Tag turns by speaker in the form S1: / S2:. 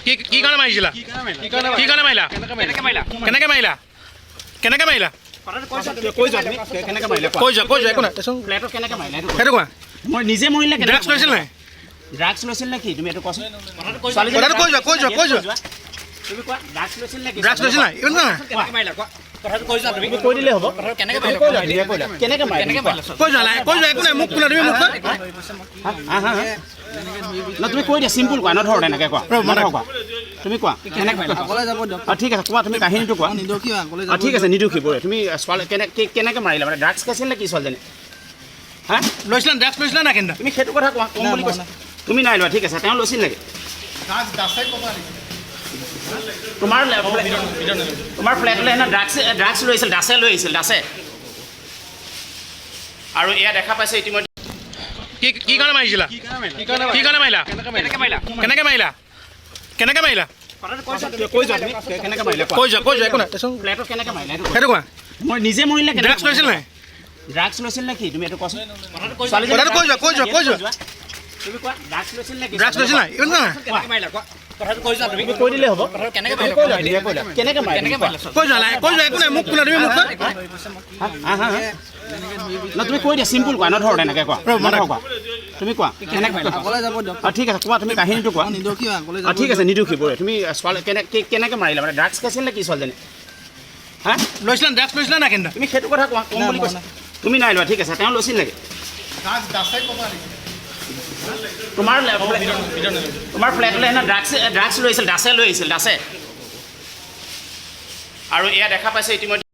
S1: কি কাৰণে মাৰিছিলা কি কাৰণে মাৰিলা কেনেকৈ মাৰিলা কেনেকৈ মাৰিলা কৈ যোৱা একো নাই সেইটো কোৱা
S2: মই নিজে মৰিলে
S1: ড্ৰাগছ লৈছিল নাই
S2: ড্ৰাগছ লৈছিল নেকি তুমি এইটো কোৱাচোন
S1: কথাটো কৈ যোৱা
S2: তুমি কোৱা ড্ৰাগছ লৈছিল নেকি
S1: ড্ৰাগছ লৈছিল নাই ইমান নাই
S2: তুমি কৈ দিলে হ'ব কেনেকৈ মাৰিলা
S1: কৈ যোৱা একো নাই মোক কোৱা তুমি মোক
S2: না তুমি কৈ দিয়া চিম্পুল কোৱা নধৰ এনেকৈ কোৱা কোৱা তুমি কোৱা ঠিক আছে কোৱা তুমি কাহিনীটো কোৱা ঠিক আছে নিদোষী বৰে তুমি কেনেকৈ মাৰিলা মানে ড্ৰাগছ খাইছিল নে কি ছোৱালীজনী হা
S1: লৈছিলা ড্ৰাগছ লৈছিলা না কেন্দ্ৰ
S2: তুমি সেইটো কথা কোৱা কম বুলি কৈছা তুমি নাই লোৱা ঠিক আছে তেওঁ লৈছিল নেকি তোমাৰ ফ্লেটলৈ না ড্ৰাগছ লৈছিল দাসে লৈ আহিছিল দাসে আৰু এয়া দেখা পাইছে ইতিমধ্যে
S1: কি কাৰণে মাৰিছিলা কি কাৰণে মাৰিলা কেনেকৈ মাৰিলা কৈ যোৱা একো নাই
S2: ফ্লেটত কেনেকৈ মাৰিলা
S1: সেইটো কোৱা
S2: মই নিজে মৰিলে
S1: ড্ৰাগছ লৈছিল নাই
S2: ড্ৰাগছ লৈছিল নেকি তুমি এইটো কোৱাচোন
S1: কথাটো কৈ যোৱা
S2: তুমি কোৱা ড্ৰাগছ লৈছিল নেকি
S1: ড্ৰাগছ লৈছিল নাই ইমান নাই
S2: তুমি কৈ দিলে হ'ব কেনেকৈ মাৰিলা
S1: কৈ যোৱা একো নাই মোক কোৱা তুমি মোক
S2: না তুমি কৈ দিয়া চিম্পুল কোৱা নধৰ এনেকৈ কোৱা কোৱা তুমি কোৱা ঠিক আছে কোৱা তুমি কাহিনীটো কোৱা ঠিক আছে নিদোষী বৰে তুমি কেনেকৈ মাৰিলা মানে ড্ৰাগছ খাইছিল নে কি ছোৱালীজনী হা
S1: লৈছিলা ড্ৰাগছ লৈছিলা না কেন্দ্ৰ
S2: তুমি সেইটো কথা কোৱা কম বুলি কৈছা তুমি নাই লোৱা ঠিক আছে তেওঁ লৈছিল নেকি তোমাৰ ফ্লেটলৈ না ড্ৰাগছ লৈছিল দাসে লৈ আহিছিল দাসে আৰু এয়া দেখা পাইছে ইতিমধ্যে